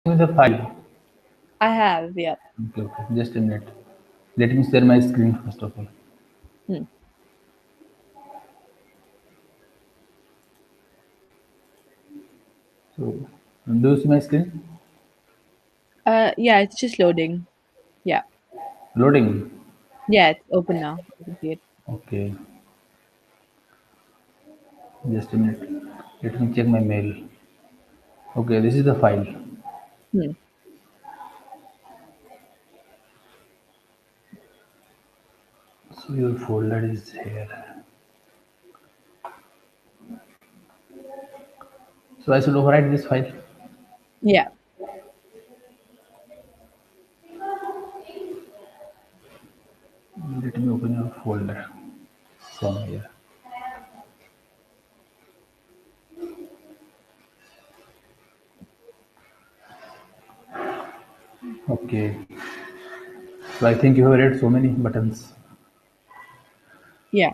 With the file. I have, yeah. Okay, okay. Just a minute. Let me share my screen first of all. Hmm. So, do you see my screen? Yeah, it's just loading. Yeah. Loading. Yeah, it's open now. I can see it. Okay, just a minute. Let me check my mail. Okay, this is the file. Hmm. So your folder is here. So I should overwrite this file. Yeah. Let me open your folder from here. Okay. So I think you have read so many buttons. Yeah.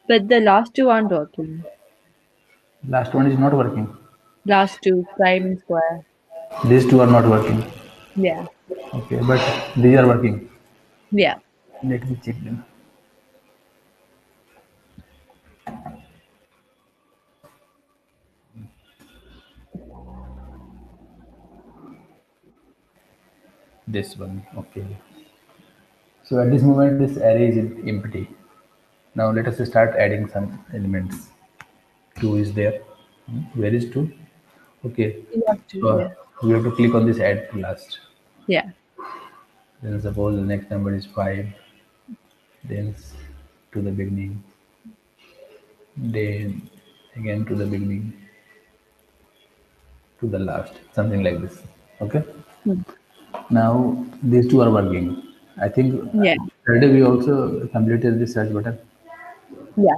But the last two aren't working. Last one is not working. Last two, prime and square. These two are not working. Yeah. Okay, but these are working. Yeah. Let me check them. This one. Okay. So at this moment, this array is empty. Now let us start adding some elements. 2 is there. Where is 2? Okay. You have to, So yeah. we have to click on this add to last. Yeah. Then suppose the next number is 5. Then to the beginning. Then again to the beginning. To the last. Something like this. Okay. Hmm. Now these two are working. I think Yeah. Friday we also completed this search button. Yeah.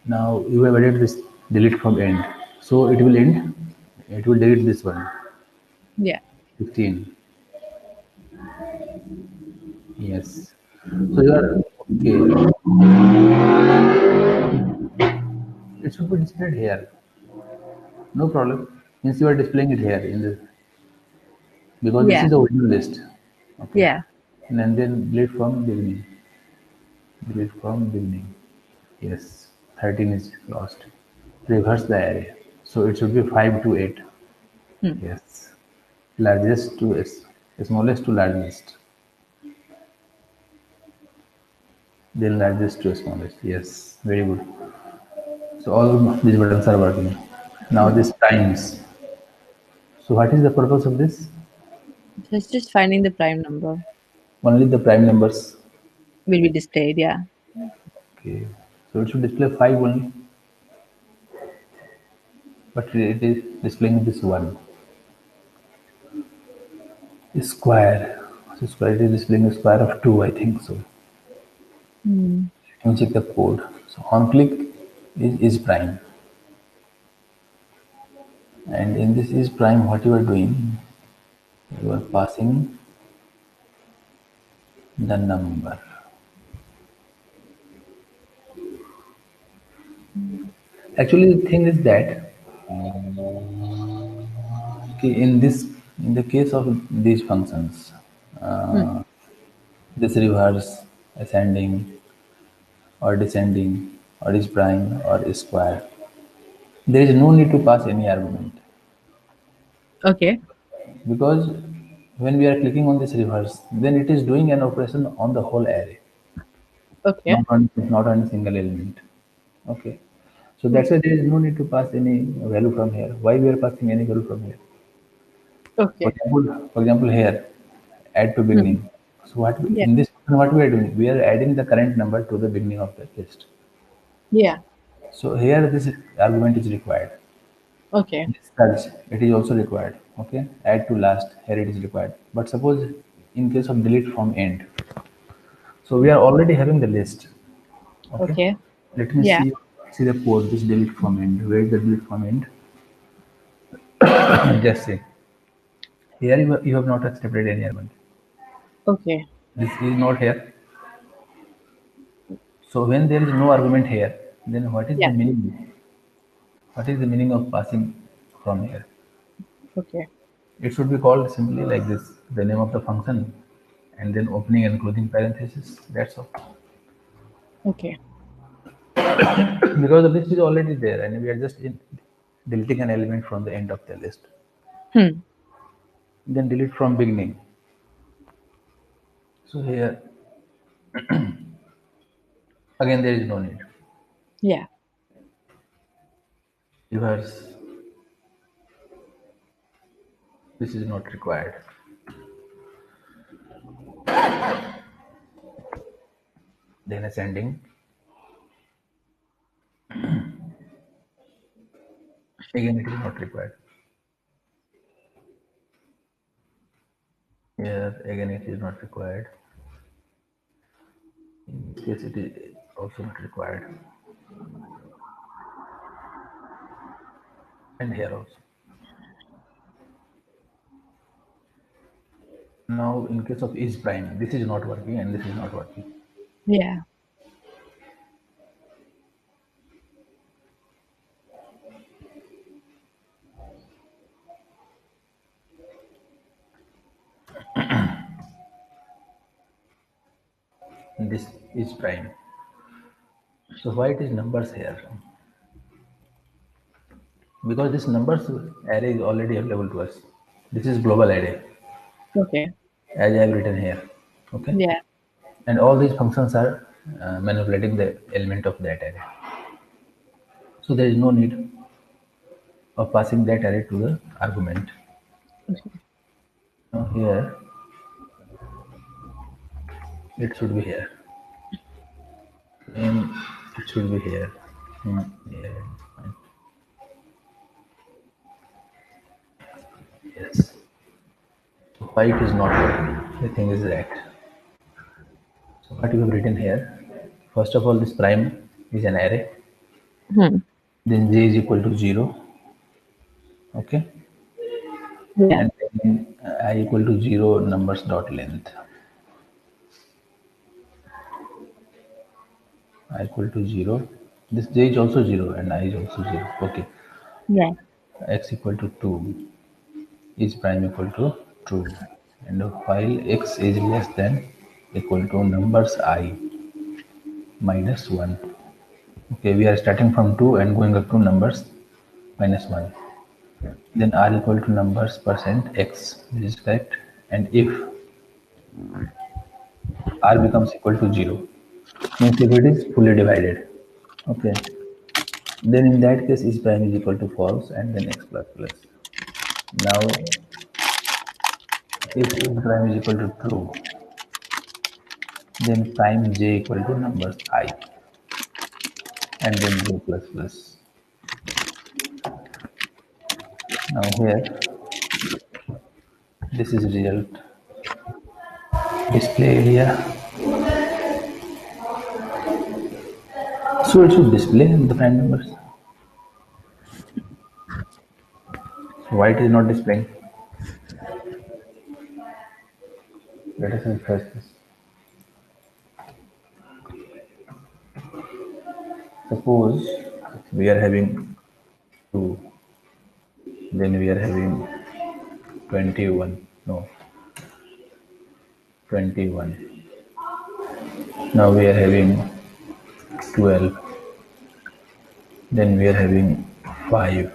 Now you have added this delete from end. So it will end. It will delete this one. Yeah. 15. Yes. So you are okay. It should be displayed here. No problem. Means you are displaying it here in the because this Yeah. is the original list. Okay. Yeah. And then delete from beginning. Delete from beginning. Yes. 13 is lost. Reverse the array. So it should be 5 to 8. Hmm. Yes. Largest to smallest to largest. Then largest to smallest. Yes. Very good. So all these buttons are working. Now Hmm. this times. So what is the purpose of this? So it's just finding the prime number Only the prime numbers. will be displayed. Yeah. Okay. So it should display 5 only, but it is displaying this one. Square. So square it is displaying a square of 2, I think so. Hmm. Let me check the code. So on click is prime. And in this is prime, what you are doing, you are passing the number. Actually, the thing is that okay, in the case of these functions, Hmm. this reverse, ascending, or descending, or is prime, or is square, there is no need to pass any argument Okay. because when we are clicking on this reverse, then it is doing an operation on the whole array, Okay. not on a single element. Okay, so Hmm. that's why there is no need to pass any value from here. Why we are passing any value from here? Okay. For example, here add to Hmm. beginning. So Yeah. in this function, what we are doing? We are adding the current number to the beginning of the list. Yeah. So here this argument is required. Okay. Discharge, it is also required. Okay, add to last, here it is required. But suppose in case of delete from end, so we are already having the list. Okay, Okay. let me Yeah. see the code. This delete from end. Where is the delete from end? Just say here you have not accepted any argument. Okay. This is not here. So when there is no argument here, then what is the Yeah. meaning? What is the meaning of passing from here? Okay. It should be called simply like this, the name of the function, and then opening and closing parenthesis. That's all. Okay. Because the list is already there, and we are just deleting an element from the end of the list. Hmm. Then delete from beginning. So here again there is no need. Yeah. Reverse. This is not required. Then ascending. Again it is not required. Here again it is not required. In this case it is also not required. And here also. Now in case of is prime, this is not working and this is not working. Yeah. This is prime. So why it is numbers here? Because this numbers array is already available to us. This is global array Okay. as I have written here. Okay. Yeah. And all these functions are manipulating the element of that array. So there is no need of passing that array to the argument. Okay. Now here it should be here. And it should be here. Here. Yes. Why it is not working? The thing is that. So what you have written here, first of all, this prime is an array. Hmm. Then j is equal to 0. Okay. Yeah. And then I equal to 0 numbers dot length. I equal to 0. This j is also 0 and I is also 0. Okay. Yeah. X equal to 2 is prime equal to true. And while x is less than equal to numbers I minus 1. Okay, we are starting from 2 and going up to numbers minus 1. Then r equal to numbers percent x. This is correct. And if r becomes equal to 0, means if it is fully divided. Okay. Then in that case, is prime is equal to false and then x plus plus. Now, if is prime is equal to true, then prime j equal to numbers I and then j plus plus. Now here, this is result display area. So it should display the prime numbers. Why it is not displaying? Let us refresh this. Suppose we are having 2, then we are having 21. No, 21. Now we are having 12. Then we are having 5.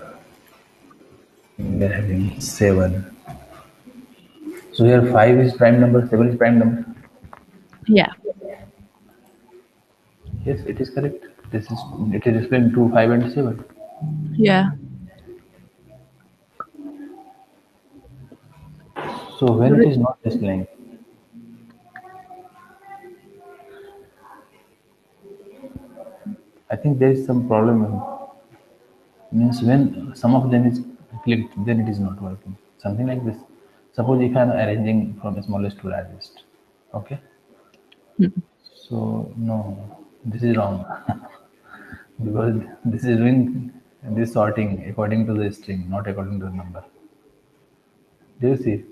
We are having 7. So here 5 is prime number, 7 is prime number. Yeah. Yes, it is correct. This is it is displaying 2, 5, and 7. Yeah. So when it is not displaying, I think there is some problem. Means when some of them is clicked, then it is not working. Something like this. Suppose if I am arranging from smallest to largest, okay. So no, this is wrong because this is doing this sorting according to the string, not according to the number. Do you see?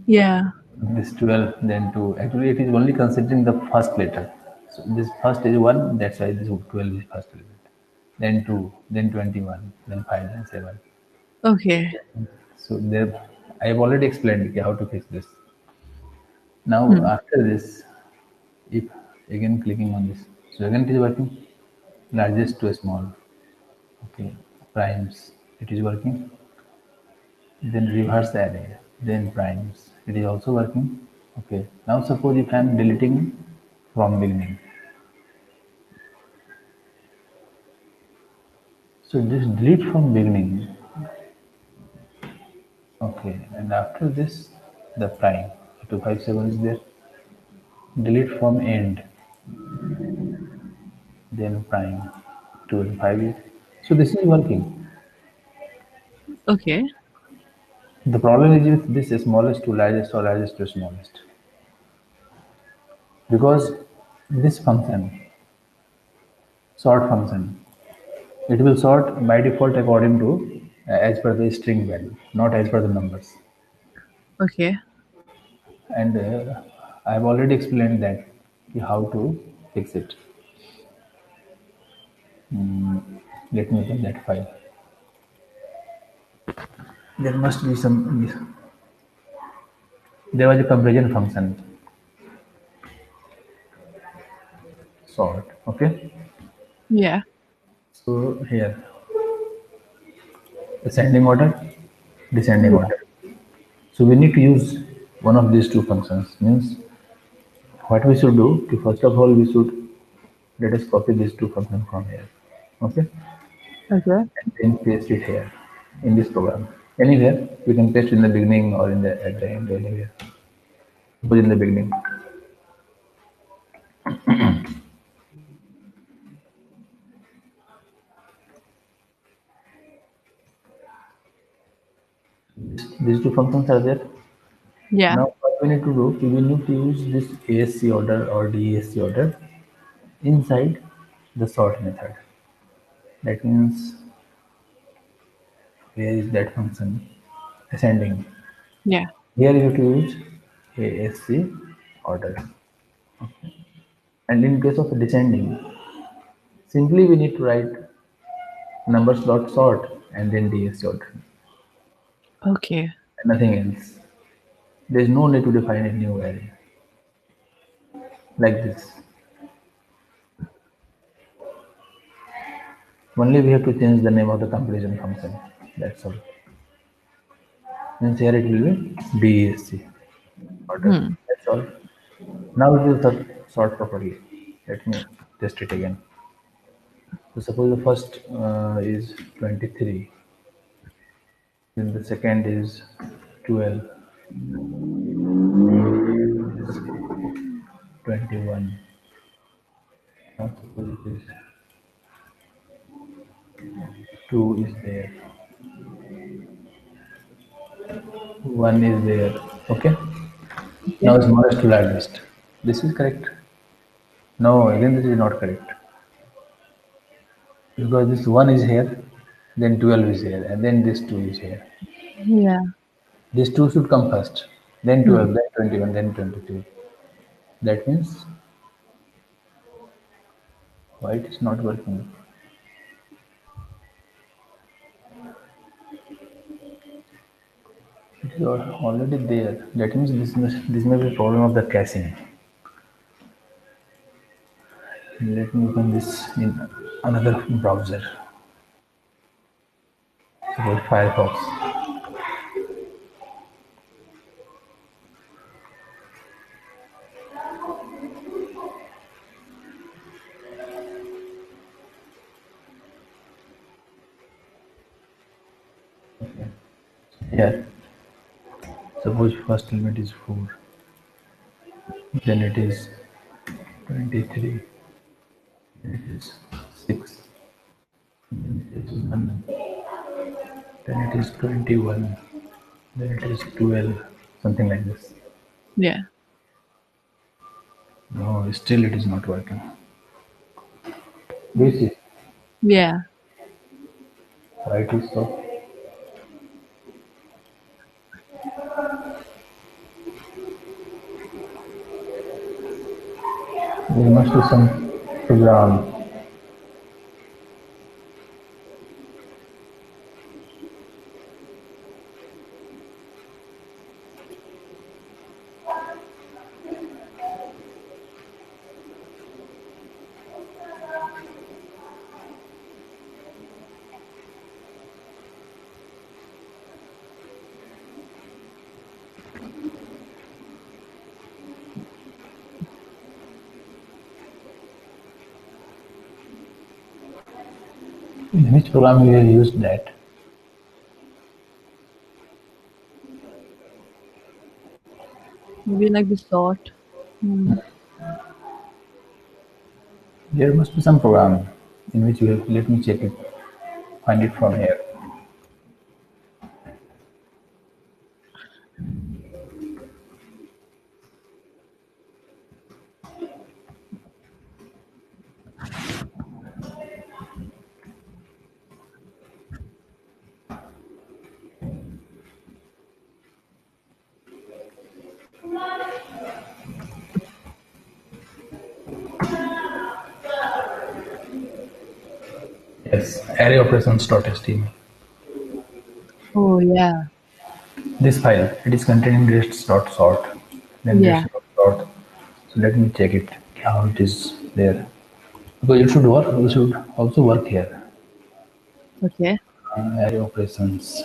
Yeah. This 12, then 2. Actually, it is only considering the first letter. So this first is 1, that's why this 12 is first element. Then 2, then 21, then 5, then 7. Okay. So there, I have already explained okay, how to fix this. Now Hmm. after this, if again clicking on this, so again it is working. Largest to small. Okay, primes. It is working. Then reverse array. Then primes. It is also working. Okay. Now suppose if I am deleting from beginning. So this delete from beginning. Okay. And after this, the prime. 257 is there. Delete from end. Then prime. 205 is. So this is working. Okay. The problem is with this smallest to largest or largest to smallest. Because this function, sort function, it will sort by default according to as per the string value, not as per the numbers. Okay. And I have already explained that how to fix it. Let me open that file. There must be some. There was a comparison function sort. Okay. Yeah. So here ascending order, descending Yeah. order. So we need to use one of these two functions. Means what we should do? First of all, we should let us copy these two functions from here. Okay. Okay. And then paste it here in this program. Anywhere we can paste in the beginning or in the at the end anywhere. Suppose in the beginning. These two functions are there. Yeah. Now what we need to do, we need to use this ASC order or DASC order inside the sort method. That means where is that function? Ascending. Yeah. Here you have to use ASC order. And in case of descending, simply we need to write numbers dot sort and then DSC order. Okay. Nothing else. There is no need to define a new array like this. Only we have to change the name of the comparison function. That's all. Means here it will be DAC order. Hmm. That's all. Now it will sort properly. Let me test it again. So suppose the first is 23, then the second is 12, is 21. Now suppose it is 2 is there, 1 is there. Okay. Okay. Now smallest to largest. This is correct. No, again this is not correct. Because this 1 is here, then 12 is here, and then this 2 is here. Yeah. This 2 should come first, then Hmm. 12, then 21, then 23. That means why it is not working? It is already there. That means this may be a problem of the caching. Let me open this in another browser. Suppose Firefox. Here, suppose first element is 4, then it is 23, then it is 6, then it is 1, then it is 21, then it is 12, something like this. Yeah. No, still it is not working. Do you see Yeah. why it is so? There must be some program. In which program we have used that? Maybe like the sort. Hmm. There must be some program in which we have. Let me check it. Find it from here. Yes, array operations.html. Oh yeah. This file, it is containing lists.sort. Then Yeah. lists.sort. So let me check it how it is there. Because it should work. It should also work here. Okay. Array operations.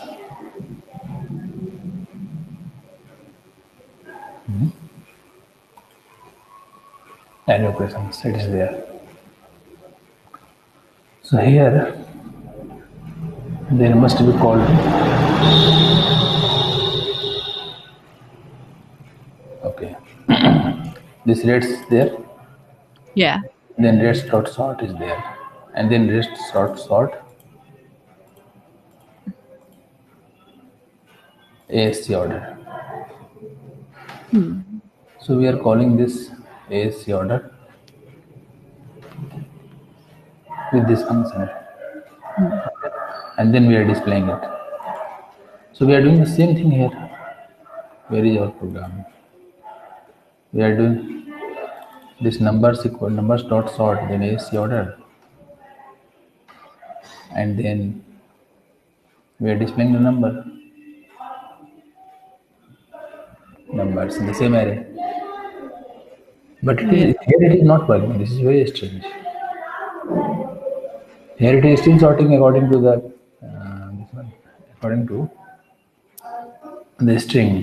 Array operations. It is there. So here there must be called. Okay. This rest there. Yeah. Then rest.sort is there. And then rest.sort ASC order. Hmm. So we are calling this ASC order with this function. Hmm. And then we are displaying it. So we are doing the same thing here. Where is our program? We are doing this numbers equal numbers dot sort then ASC order, and then we are displaying the numbers in the same array. But it Yeah. is here it is not working. This is very strange. Here it is still sorting according to the this one, according to the string,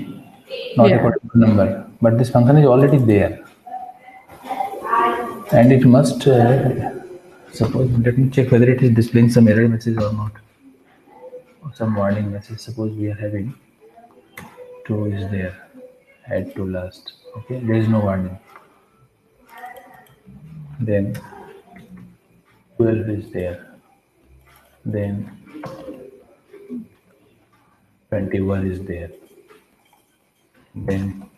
not Yeah. according to number. But this function is already there, and it must suppose. Let me check whether it is displaying some error message or not, or some warning message. Suppose we are having two is there, add to last. Okay, there is no warning. Then 12 is there. Then 21 is there. Then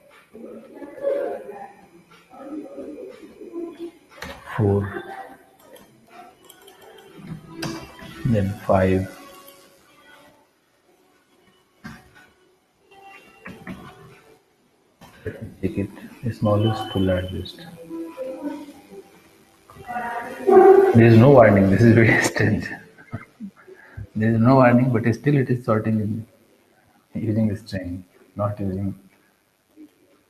4. Then 5. Take it smallest to largest. There is no warning. This is very strange. There is no warning, but still it is sorting in using the string, not using.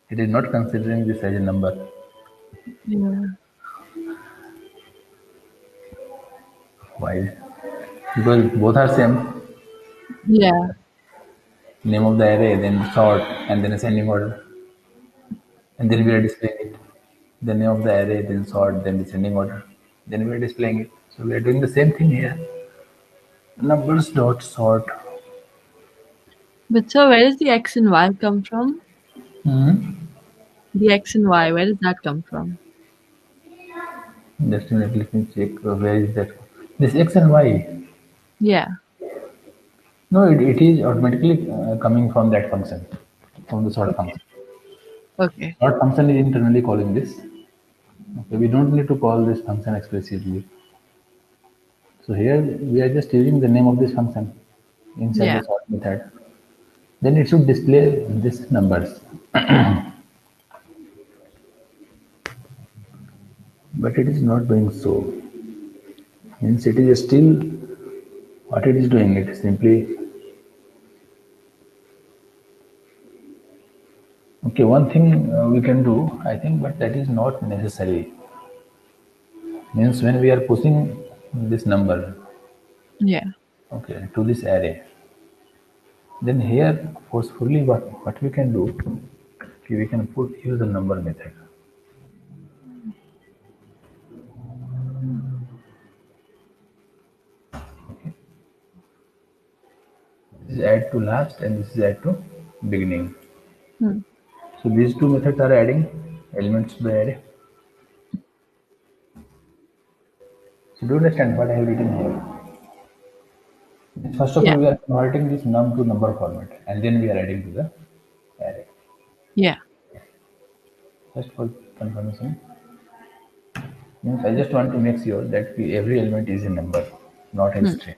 It is not considering this as a number. Yeah. Why? Because both are same. Yeah. Name of the array, then sort, and then ascending order, and then we are displaying it. The name of the array, then sort, then descending order, then we are displaying it. So we are doing the same thing here. Numbers dot sort. But so where does the X and Y come from? Hmm. The X and Y, where does that come from? Just a minute, let me check where is that. This x and y. Yeah. No, it is automatically coming from that function, from the sort Okay. function. Okay. Sort function is internally calling this. Okay, we don't need to call this function explicitly. So here we are just using the name of this function inside Yeah. the sort method. Then it should display these numbers, but it is not doing so. Means it is still what it is doing. It is simply okay. One thing we can do, I think, but that is not necessary. Means when we are pushing this number, Yeah. okay, to this array, then here forcefully what we can do, okay, we can put use the number method. add to last and this is add to beginning. Hmm. So these two methods are adding elements to the array. So do you understand what I have written here? First of Yeah. all, we are converting this num to number format and then we are adding to the array. Yeah. Just for confirmation, means I just want to make sure that every element is a number, not a Hmm. string.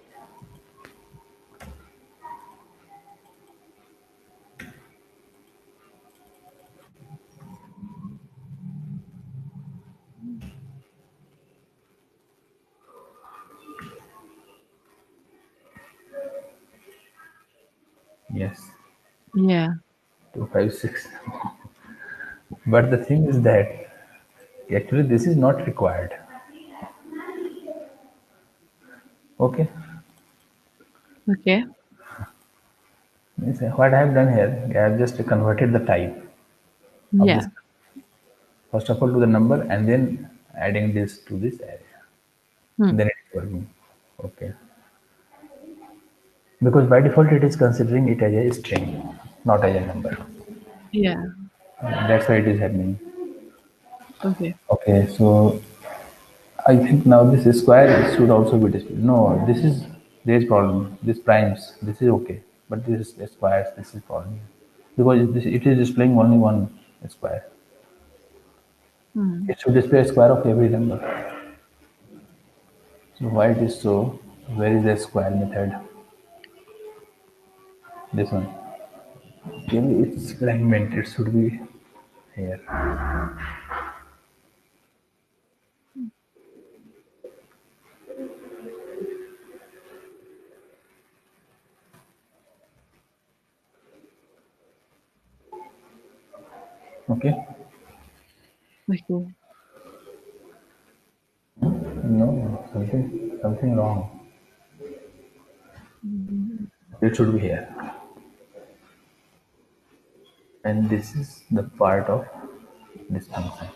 Yes, Yeah. 256. But the thing is that actually this is not required. Okay, Okay. means what I have done here, I have just converted the type of Yeah. this first of all to the number and then adding this to this array. Hmm. Then it's working. Okay, because by default it is considering it as a string, not as a number. Yeah. That's why it is happening. Okay. Okay, so I think now this square should also be displayed. No, this is there is problem. This primes, this is okay, but this is squares. This is problem because it is displaying only one square. Hmm. It should display a square of every number. So why it is so? Where is the square method? This one. Maybe it's fragment. It should be here. Okay. Okay. No, something wrong. Hmm. It should be here. And this is the part of this function.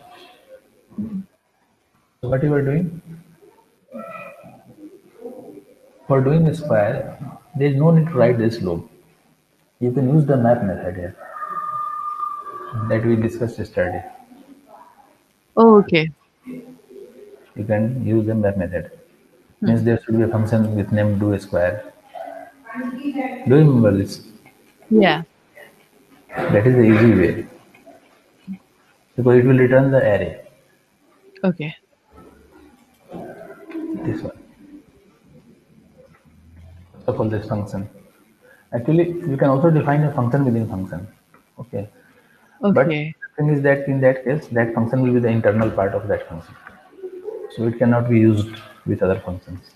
So what you are doing? For doing a square, there is no need to write this loop. You can use the map method here that we discussed yesterday. Oh, okay. You can use the map method. Means Hmm. there should be a function with name do a square. Do you remember this? Yeah. That is the easy way because it will return the array. Okay. This one. So for this function. Actually, you can also define a function within function. Okay. But Okay. the thing is that in that case, that function will be the internal part of that function. So it cannot be used with other functions.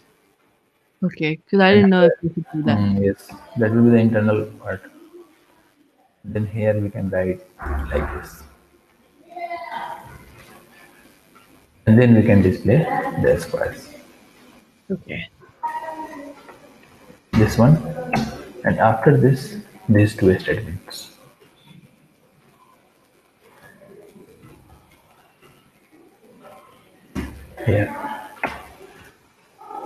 Okay. Because I And didn't know if here, you could do that. yes, that will be the internal part. Then here we can write like this. And then we can display the squares. Okay. This one. And after this, these two statements. Here.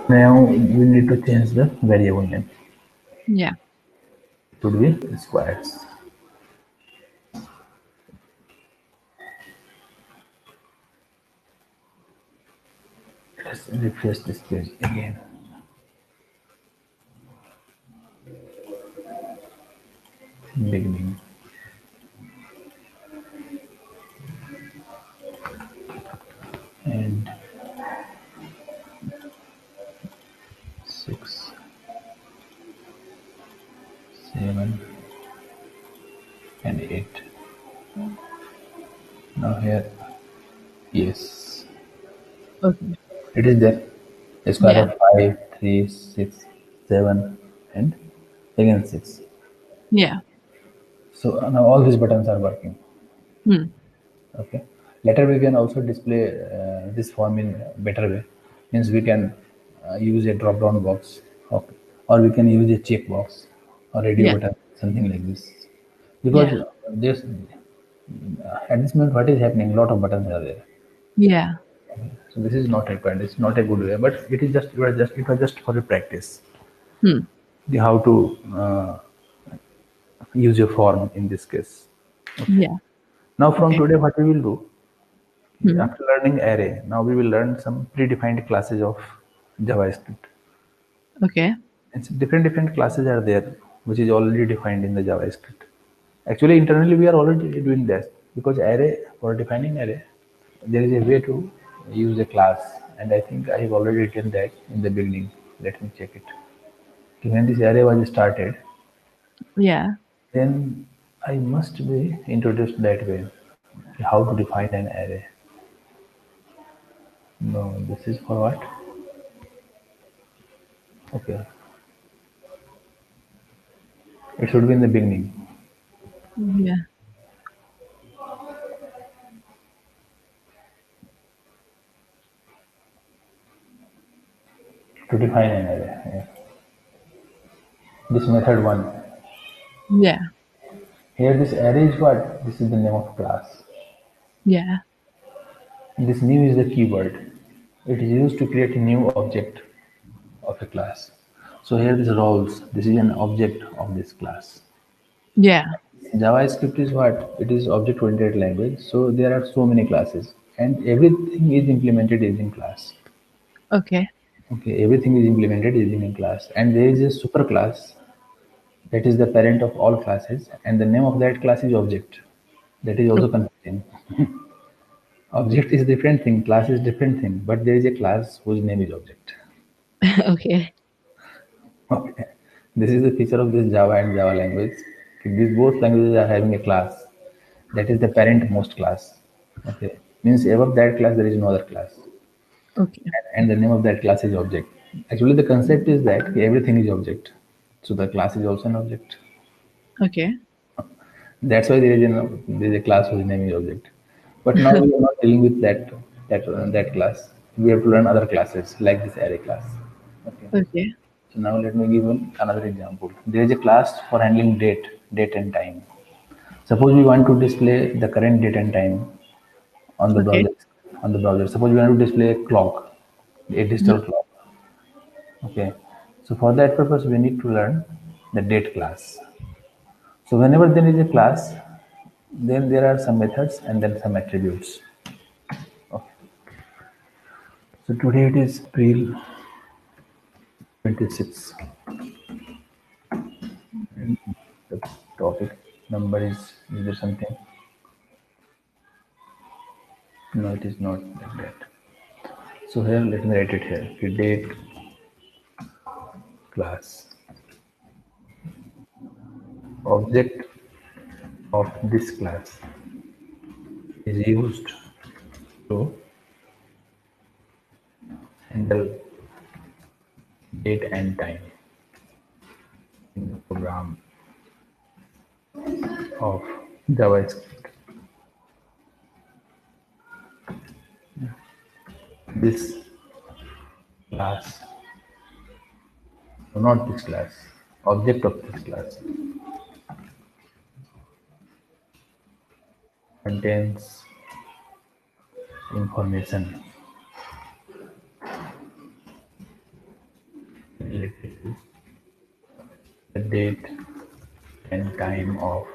Now we need to change the variable name. Yeah. It would be squares. Let's refresh this page again. Beginning. And 6, 7, and 8. Now here, yes, Okay. it is there. A square Yeah. of 5, 3, 6, 7, and again 6. Yeah. So now all these buttons are working. Hmm. Okay. Later we can also display this form in better way. Means we can use a drop down box, okay, or we can use a check box or radio Yeah. button, something like this. Yeah. Because this at this moment, what is happening? A lot of buttons are there. Yeah. So this is not required. It's not a good way, but it is just it was just for the practice. Hmm. The how to use a form in this case. Okay. Yeah. Now from Okay. today, what we will do, Hmm. after learning array, now we will learn some predefined classes of JavaScript. Okay. It's different classes are there, which is already defined in the JavaScript. Actually, internally we are already doing that because array for defining array, there is a way to use a class, and I think I have already written that in the beginning. Let me check it. When this array was started, Yeah. then I must be introduced that way. How to define an array? No, this is for what? Okay, it should be in the beginning Yeah. to define an array. Yeah. This method one. Yeah. Here, this array is what? This is the name of class. Yeah. This new is the keyword. It is used to create a new object of a class. So here this roles, this is an object of this class. Yeah. JavaScript is what? It is object-oriented language. So there are so many classes and everything is implemented using class. Okay. Okay, everything is implemented using a class. And there is a super class that is the parent of all classes and the name of that class is object. That is also confusing. Object is different thing, class is different thing, but there is a class whose name is object. Okay. Okay. This is the feature of this Java and Java language. These both languages are having a class that is the parent most class. Okay. Means above that class there is no other class. Okay. And the name of that class is object. Actually the concept is that everything is object. So the class is also an object. Okay. That's why there is a class whose name is object. But now we are not dealing with that class. We have to learn other classes like this array class. Okay. Okay. So now let me give another example. There is a class for handling date and time. Suppose we want to display the current date and time on the Okay. browser. On the browser, suppose we want to display a clock, a Yeah. digital clock. Okay. So for that purpose, we need to learn the date class. So whenever there is a class, then there are some methods and then some attributes. Okay. So today it is April 26. The topic number is there something? No, it is not like that. So here, let me write it here. Okay, date class object of this class is used to handle date and time in the program of JavaScript. This class, no, not this class, object of this class contains information related to the date and time of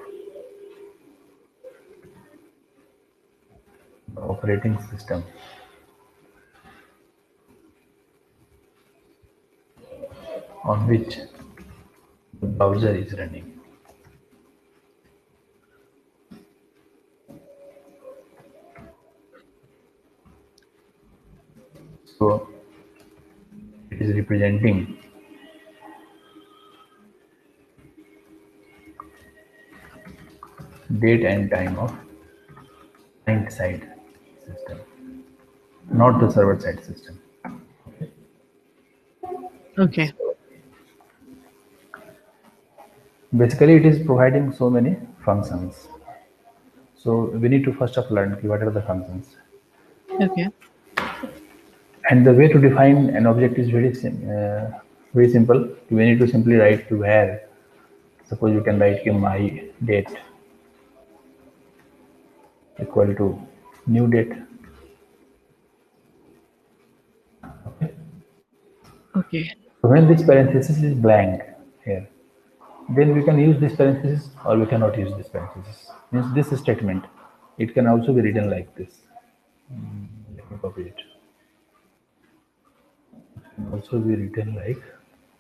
the operating system on which the browser is running. So it is representing date and time of client side system, not the server side system. Okay. Basically, it is providing so many functions. So we need to first of learn what are the functions. Okay. And the way to define an object is very simple. We need to simply write where. Suppose you can write my date equal to new date. Okay. So when this parenthesis is blank here, then we can use this parenthesis or we cannot use this parenthesis. Means this statement, it can also be written like this. Let me copy it. It can also be written like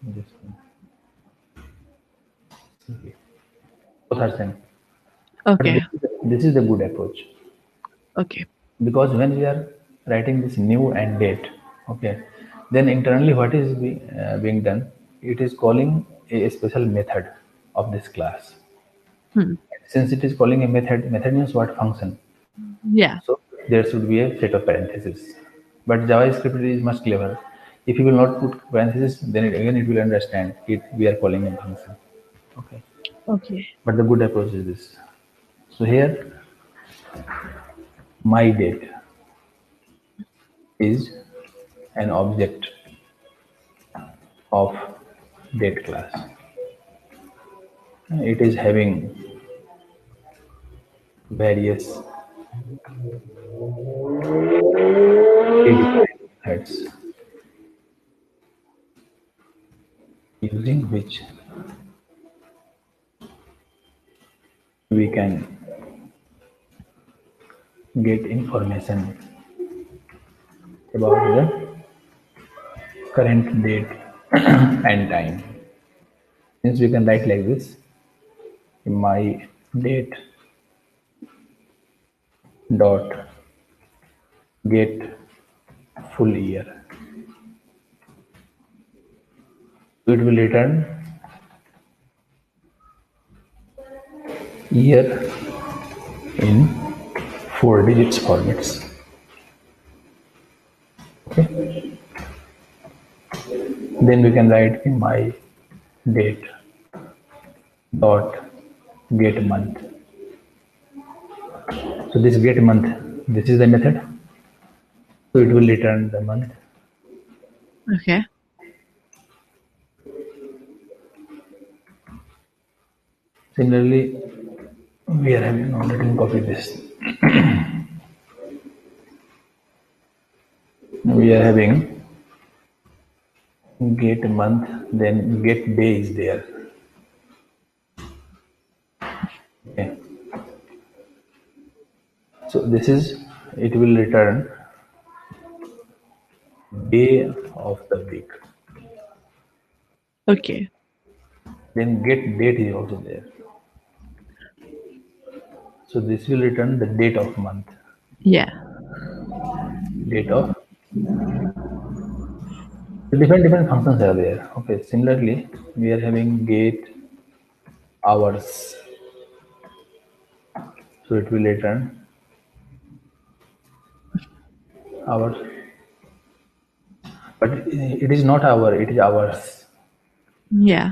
this one. Okay. Both are same. But Okay. this is the good approach, Okay. because when we are writing this new and date, okay, then internally what is being done? It is calling a special method of this class. Hmm. Since it is calling a method, method means what? Function. Yeah. So there should be a set of parentheses. But JavaScript is much clever. If you will not put parentheses, then again it will understand it. We are calling a function. Okay. Okay. But the good approach is this. So here, my date is an object of date class. It is having various predefined methods using which we can get information about the current date and time. Since we can write like this, my date dot get full year. It will return year in 4 digits formats. Okay. Then we can write my date dot get month. So this get month, this is the method. So it will return the month. Okay. Similarly, we are having, now let me copy this. We are having get month, then get day is there. Okay. So this is, it will return day of the week. Okay. Then get date is also there. So this will return the date of month, Yeah. date of. So different functions are there. Okay. Similarly, we are having get hours. So it will return hours, but it is not hour. It is hours. Yeah.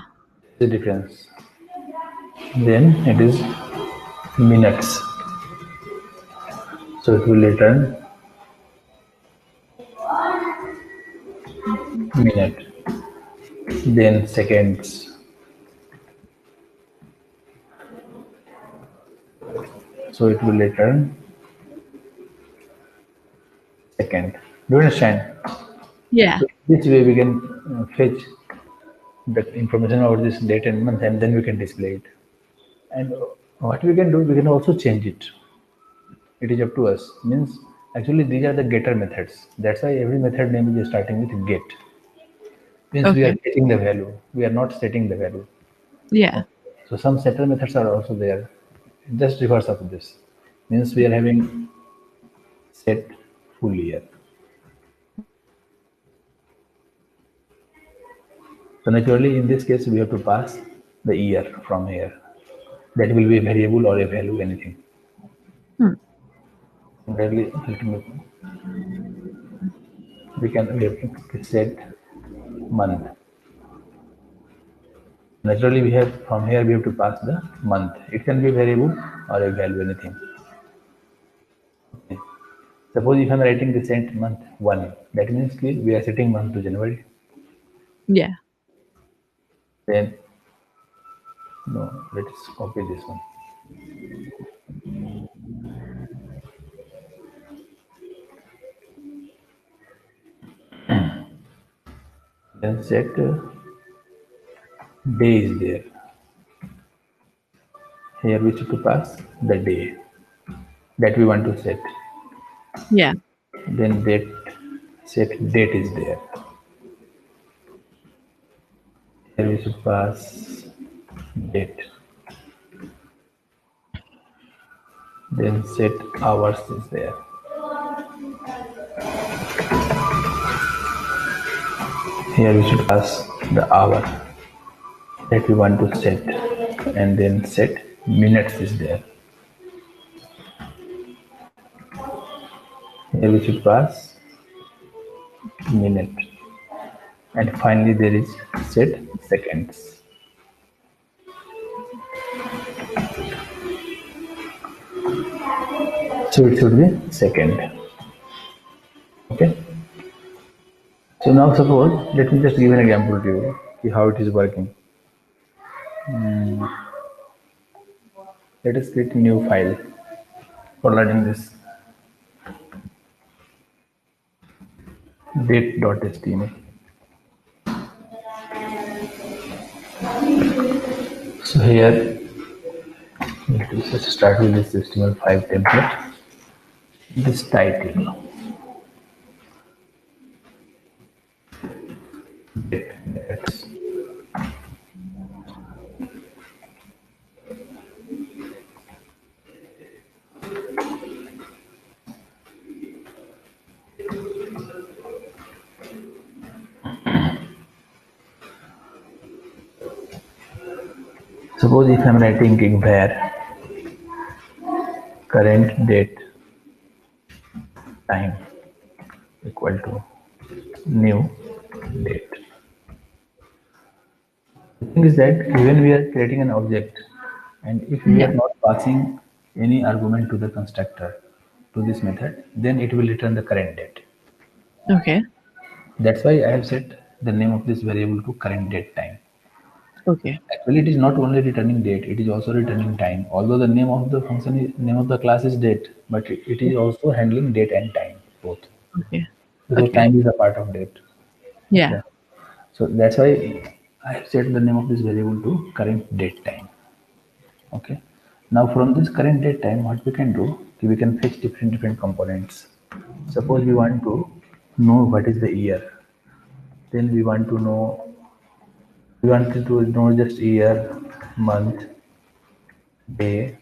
The difference. Then it is minutes. So it will return minute. Then seconds. So it will return second. Do you understand? Yeah. So this way we can fetch the information about this date and month, and then we can display it. And what we can do, we can also change it. It is up to us. Means actually these are the getter methods. That's why every method name is starting with get. Means we are Okay. getting the value. We are not setting the value. Yeah. Okay. So some setter methods are also there. Just reverse of this. Means we are having set full year. So naturally in this case we have to pass the year from here. That will be a variable or a value, anything. Hmm. Similarly, we have to set month. Naturally, we have from here we have to pass the month. It can be a variable or a value, anything. Okay. Suppose if I'm writing the set month 1, that means we are setting month to January. Yeah. Then no, let's copy this one. Then set day is there. Here we should to pass the day that we want to set. Yeah. Then that set date is there. Here we should pass date. Then set hours is there. Here we should pass the hour that we want to set, and then set minutes is there. Here we should pass minute, and finally there is set seconds. So it should be second. Okay. So now suppose, let me just give an example to you, see how it is working. Let us create a new file for learning this date.html. So here, let us just start with this HTML5 template. This title, dates. Suppose if I am writing where current date time equal to new date. The thing is that when we are creating an object, and if we Yeah. are not passing any argument to the constructor to this method, then it will return the current date. Okay. That's why I have set the name of this variable to current date time. Okay. Actually, it is not only returning date; it is also returning time. Although the name of the function, name of the class is date, but it is also handling date and time both, Okay. because Okay. time is a part of date. Yeah. Okay. So that's why I have set the name of this variable to current date time. Okay. Now from this current date time, what we can do, we can fetch different components. Suppose we want to know what is the year, then we want to know just year, month, day,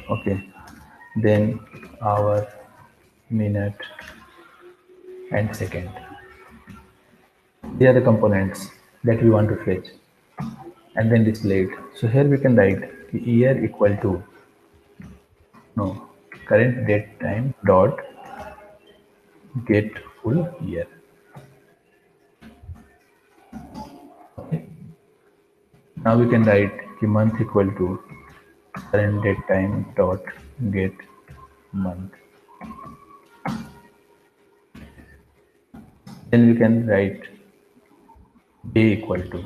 okay, then hour, minute, and second. They are the components that we want to fetch and then display it. So here we can write year equal to no current date time dot get full year. Okay. Now we can write the month equal to current date time dot get month. Then we can write day equal to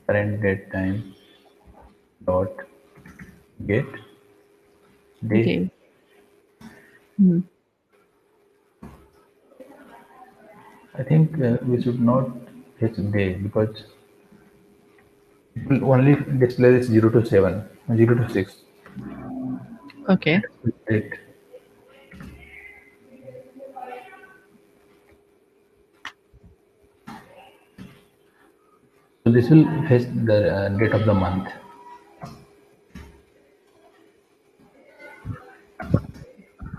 current date time dot get day. Okay. Hmm. I think we should not fetch day because it will only display this 0 to 7, 0 to 6. Okay. Date. So this will fetch the date of the month.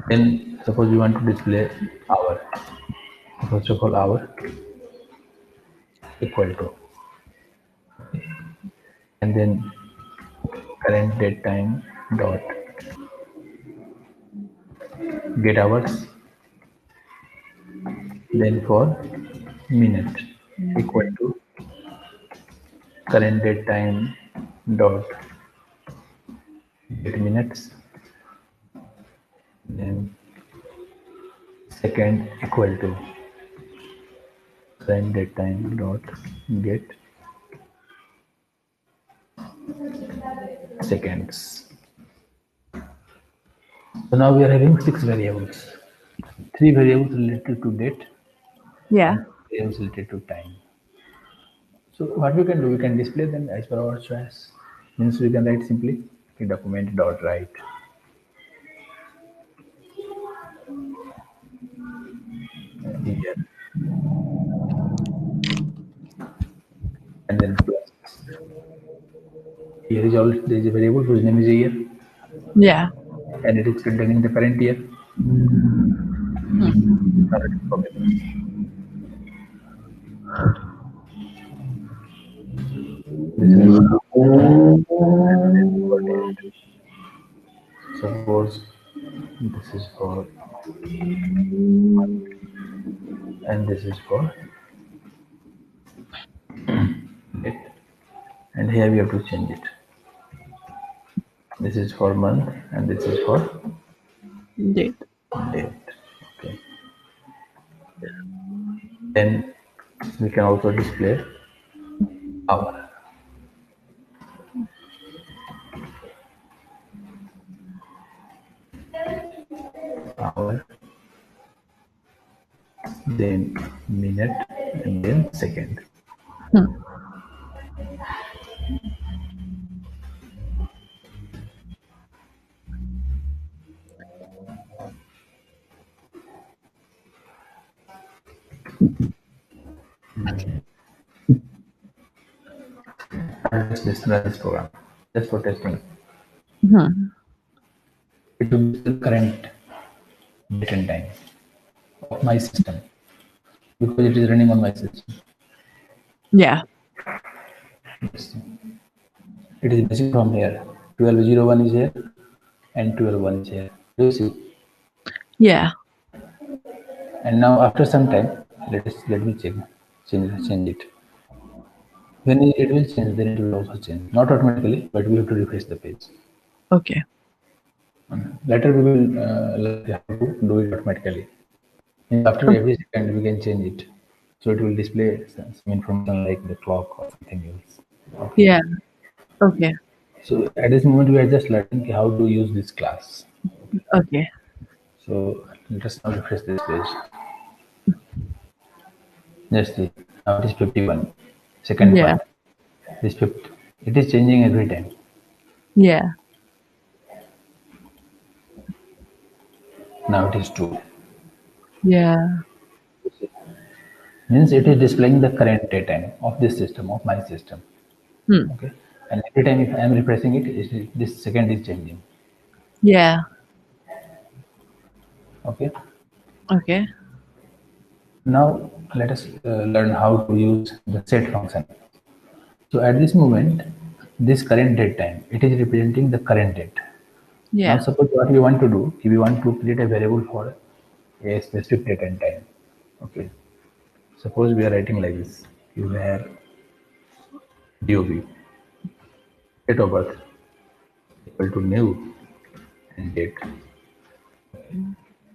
Then suppose we want to display hour. First of all, hour equal to, and then current date time dot get hours. Then for minute equal to current date time dot get minutes. Then second equal to current date time dot get seconds. So now we are having six variables. Three variables related to date Yeah. and variables related to time. So what we can do, we can display them as per our choice. Means we can write simply document dot write year, and then plus. Here is all there is a variable whose name is year, Yeah. and it is containing the current year. Hmm. Now let us copy this. This will be and then for date. Suppose this is for and this is for date, and here we have to change it. This is for month and this is for Date. date. Okay. Then we can also display hour. Hour, then minute, and then second. Hmm. And let's just run this program just for testing. Hmm. It will be the current date and time of my system because it is running on my system. Yeah. Yes. It is missing from here. 1201 is here and 1201 is here. Do you see? Yeah. And now after some time, let me change it. When it will change, then it will also change. Not automatically, but we have to refresh the page. Okay. Later we will learn how to do it automatically. And after every second, we can change it. So it will display some information like the clock or something else. Okay. Yeah. Okay. So at this moment, we are just learning how to use this class. Okay. So let us now refresh this page. Just see. Now it is 51. Second Yeah. part. This 50. It is changing every time. Yeah. Now it is 2. Yeah. Means it is displaying the current daytime of this system, of my system. Hmm. Okay. And every time if I am refreshing it, this second is changing. Yeah. Okay. Okay. Now let us learn how to use the set function. So at this moment, this current date time, it is representing the current date. Now Yeah. suppose what we want to do, we want to create a variable for a specific date and time. Okay. Suppose we are writing like this. You have DOB, date of birth, equal to new and date.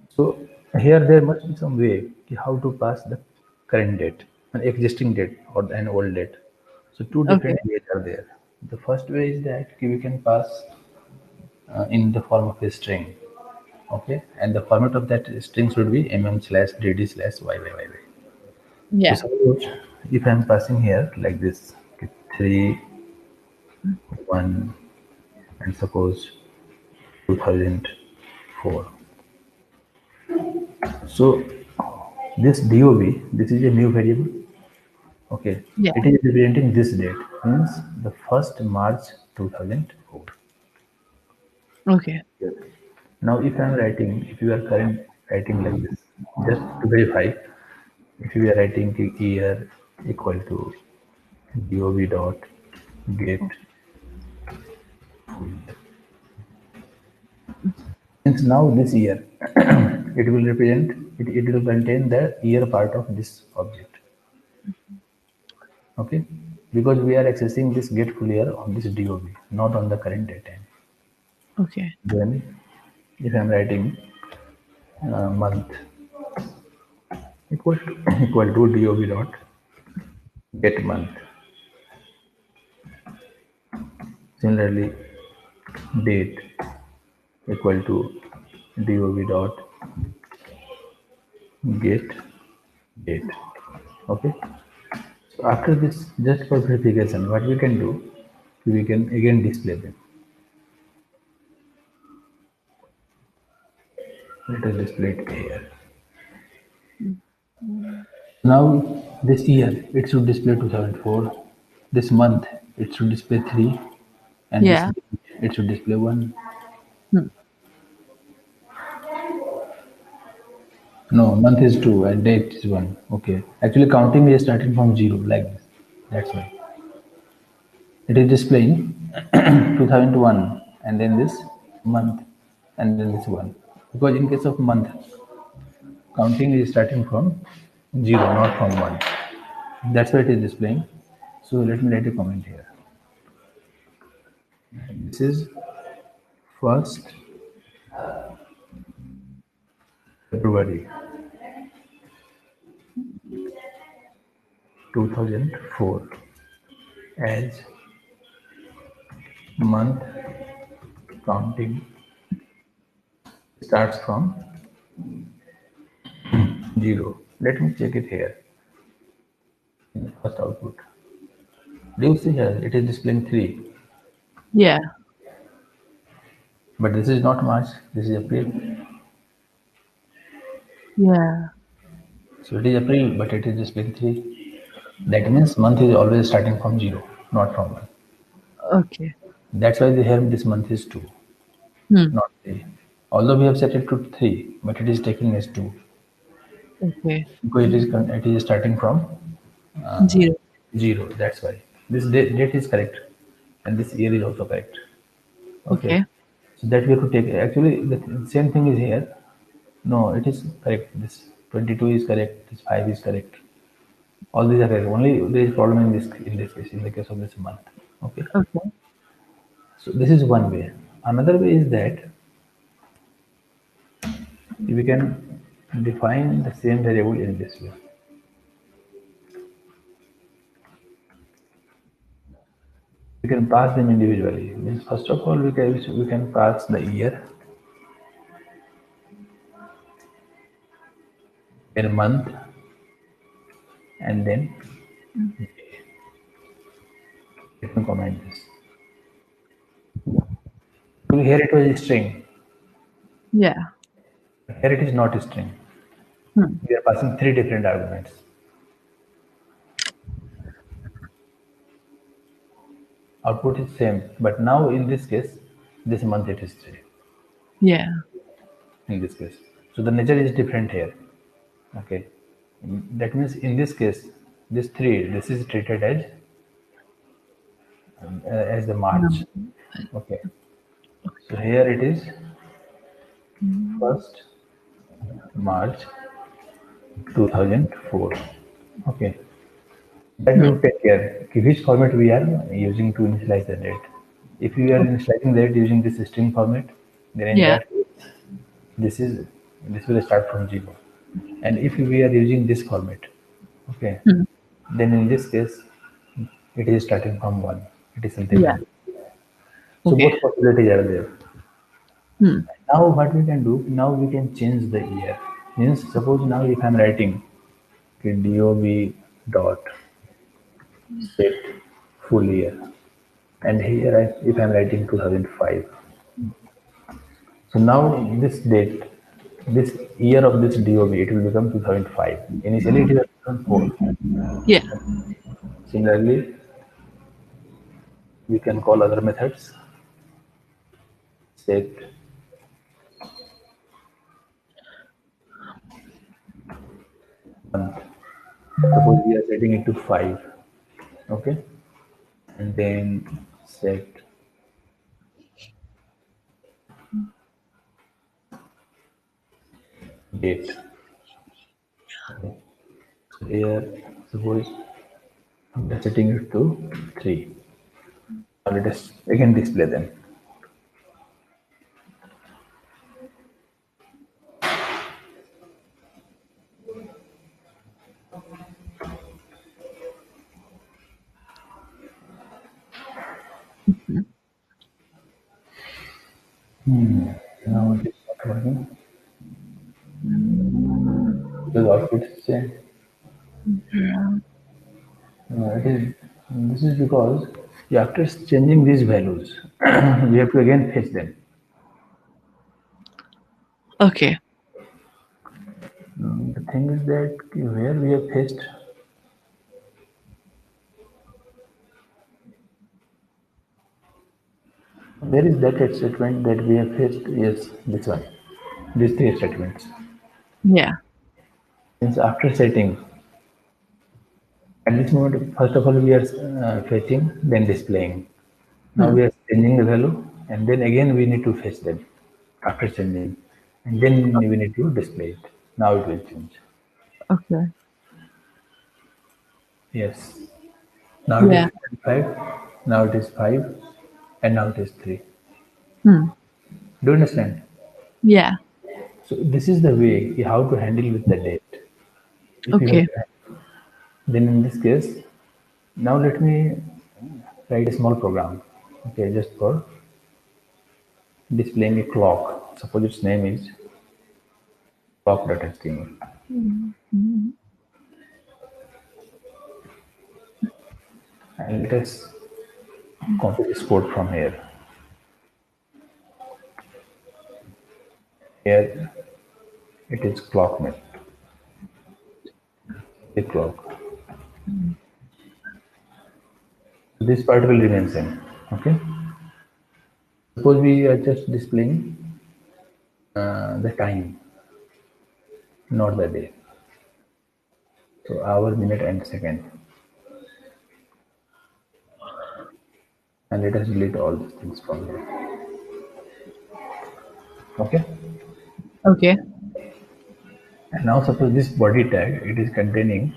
So here there must be some way how to pass the current date, an existing date or an old date. So two Okay. different ways are there. The first way is that we can pass in the form of a string. Okay, and the format of that string should be mm slash dd slash yyyy. So Yeah. suppose if I'm passing here like this, okay, 3, 1, and suppose 2004. So this DOB, this is a new variable. Okay, Yeah. it is representing this date, means the 1st March 2004. Okay. Now, if I am writing, if you are current writing like this, just to verify, if you are writing the year equal to gov dot get, since now this year, it will represent, it will contain the year part of this object. Okay, because we are accessing this get full year on this DOB, not on the current date time. Okay. Then, if I am writing month equal to equal to DOB dot get month. Similarly, date equal to DOB dot get date. Okay. So after this, just for verification, what we can do, We can again display them. Let us display it here. Now this year it should display 2004. This month it should display 3, and this Yeah. date, it should display 1. Hmm. No, month is 2 and date is 1. Okay. Actually counting is starting from 0 like this. That's why. It is displaying 2001 and then this month and then this one. Because in case of month, counting is starting from 0, not from 1. That's why it is displaying. So let me write a comment here. This is first February 2004 as month counting starts from 0. Let me check it here in the first output. Do you see here it is displaying 3, Yeah. but this is not March, this is April. Yeah. So it is April, but it is displaying 3. That means month is always starting from 0, not from 1. Okay. That's why they have this month is 2, Hmm. not 3. Although we have set it to 3, but it is taking as 2 Okay. because it is starting from 0. 0. That's why this date is correct, and this year is also correct. Okay, Okay. so that we have to take. Actually, the same thing is here. No, it is correct. This 22 is correct. This 5 is correct. All these are correct. Only there is problem in this case, in the case of this month. Okay, Okay. so this is one way. Another way is that we can define the same variable in this way. We can pass them individually. Means first of all, we can pass the year, then month, and then let me comment this. So here it was a string. Yeah. Here it is not a string. Hmm. We are passing three different arguments. Output is same, but now in this case, this month it is 3 Yeah. in this case. So the nature is different here. Okay, that means in this case, this 3, this is treated as the March. Um, Okay, so here it is first March 2004. Okay, that we hmm. will take care. Which format we are using to initialize the date. If we are initializing the date using this string format, then in Yeah. that this is this will start from 0. And if we are using this format, okay, Hmm. then in this case it is starting from 1. It is something Yeah. like this. So Okay. both possibilities are there. Hmm. Now what we can do, now we can change the year. Means suppose now if I'm writing, okay, dov dot set full year, and here if I'm writing 2005. So now this date, this year of this dov, it will become 2005. Initially it is 2004. Yeah. Similarly, we can call other methods. Set month. Suppose we are setting it to 5. Okay, and then set date. Okay. So here, suppose we are setting it to 3. Now let us again display them. Now it is not working. The output is same. It is. This is because After changing these values, we have to again fetch them. Okay. The thing is that where we have fetched, where is that statement that we have fetched? Yes, this one. These three statements. Yeah. Since after setting, at this moment, first of all, we are fetching, then displaying. Now Hmm. we are changing the value, and then again we need to fetch them after changing, and then we need to display it. Now it will change. Okay. Yes. Now it Yeah. is 5, now it is 5, and now it is 3. Hmm. Do you understand? Yeah. So this is the way how to handle with the date. If you have, Okay. then in this case, now let me write a small program. Okay, just for displaying a clock. Suppose its name is clock.html. Mhm. And let us copy this code from here. Here it is clocknet, the clock. This part will remain same. Okay. Suppose we are just displaying the time, not the day. So hour, minute, and second. And let us delete all these things from here. Okay. Okay. And now suppose this body tag it is containing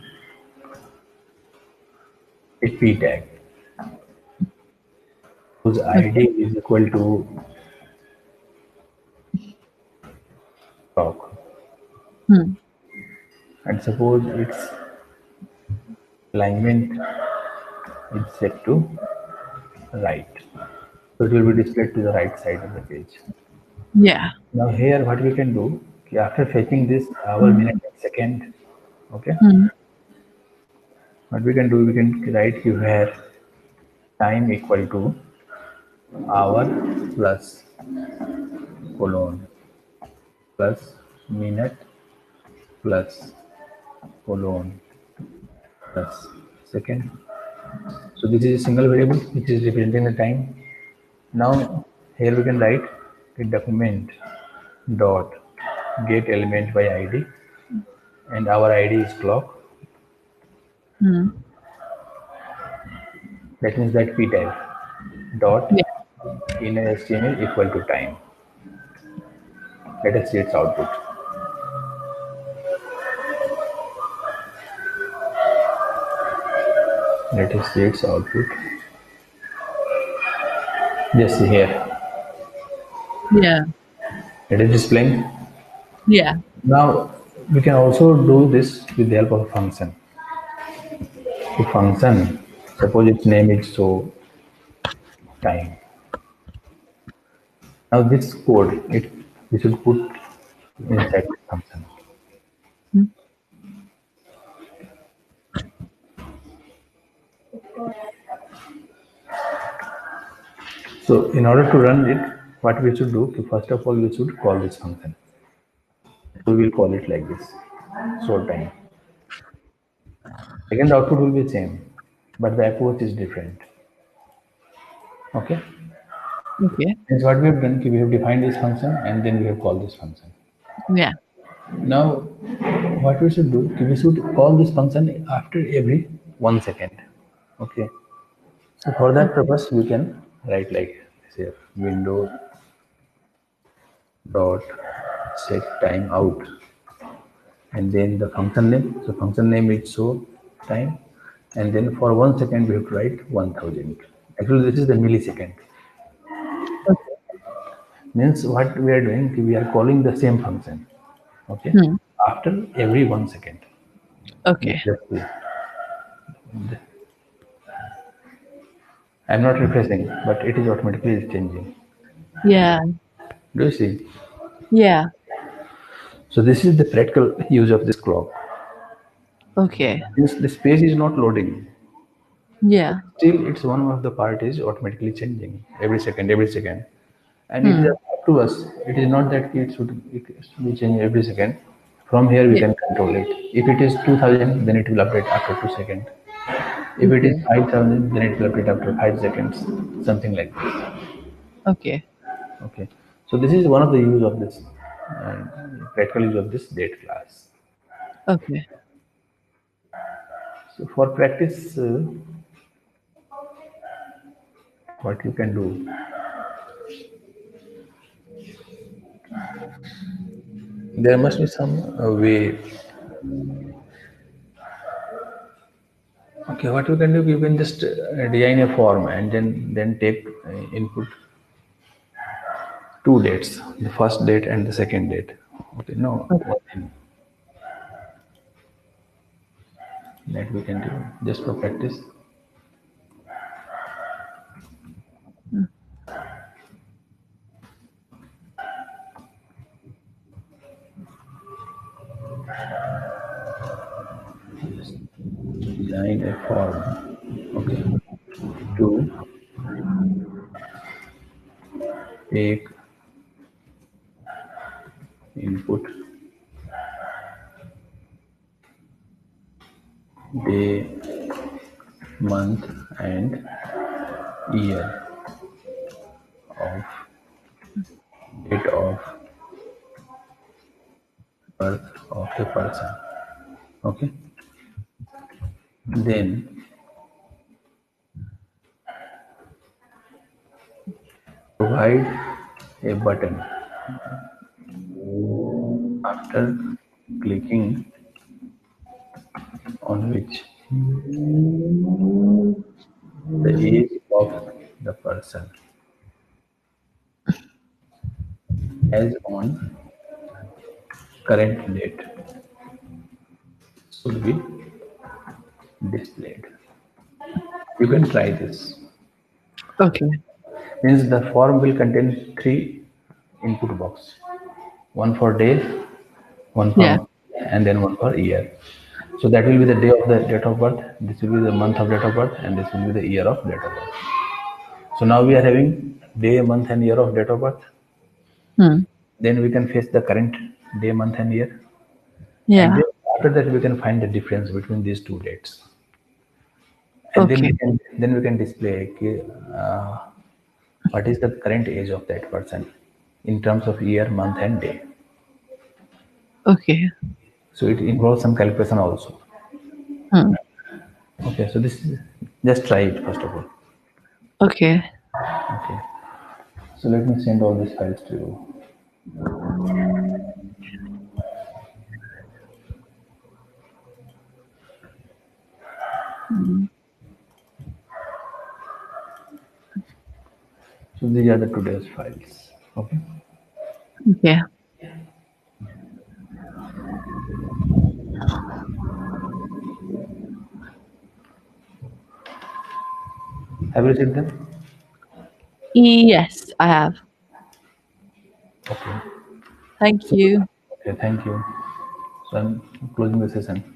a p tag whose Okay. ID is equal to clock. Hmm. And suppose its alignment is set to right. So it will be displayed to the right side of the page. Yeah. Now here what we can do, okay, after fetching this hour, minute, and second, okay, Hmm. what we can do, we can write here time equal to hour plus colon plus minute plus colon plus second. So this is a single variable which is representing the time. Now here we can write a document dot get element by ID, and our ID is clock. Hmm. That means that p tag dot Yeah. in HTML equal to time. Let us see its output. Let us see its output. Just see here. Yeah. It is displaying. Yeah. Now we can also do this with the help of a function. A function, suppose its name is so time. Now this code, it we should put inside the function. Hmm. So in order to run it, what we should do, first of all, we should call this function. So we will call it like this, so time. Again, the output will be same, but the approach is different. Okay. Okay. Means what we have done, we have defined this function and then we have called this function. Yeah. Now, what we should do, we should call this function after every 1 second. Okay. So for that Okay. purpose, we can write like this here, window dot set time out, and then the function name. So function name is show time, and then for 1 second we have to write 1000. Actually, this is the millisecond. Okay. Means what we are doing, we are calling the same function. Okay, Hmm. after every 1 second. Okay. Just see. I'm not refreshing, but it is automatically changing. Yeah. Do you see? Yeah. So this is the practical use of this clock. Okay. Since this page is not loading, Yeah. Still, it's one of the part is automatically changing every second, and it is Hmm. up to us. It is not that it should be changing every second. From here, we Yeah. can control it. If it is 2000, then it will update after 2 seconds. If it is Okay. 5000, then it will update after 5 seconds. Something like this. Okay. Okay. So this is one of the use of this practical use of this date class. Okay. So for practice, what you can do, there must be some way. Okay, what you can do, you can just design a form and then take input two dates, the first date and the second date. Okay, no, Okay. one thing that we can do just for practice. Just design a form. Okay, to take input day, month, and year of date of birth of a person. Okay, then provide a button after clicking on which the age of the person as on current date should be displayed. You can try this. Okay. Means the form will contain three input box. One for day, one for Yeah. month, and then one for year. So that will be the day of the date of birth, this will be the month of date of birth, and this will be the year of date of birth. So now we are having day, month, and year of date of birth. Hmm. Then we can fetch the current day, month, and year. And Yeah. then after that we can find the difference between these two dates. And Okay. then we can display what is the current age of that person in terms of year, month, and day. Okay. So it involves some calculation also. Hmm. Okay, so this is just try it first of all. Okay. Okay, so let me send all these files to you. Hmm. So these are the today's files. Okay, Okay. have you received them? Yes, I have. Okay, Thank so you. okay, thank you. So I'm closing the session.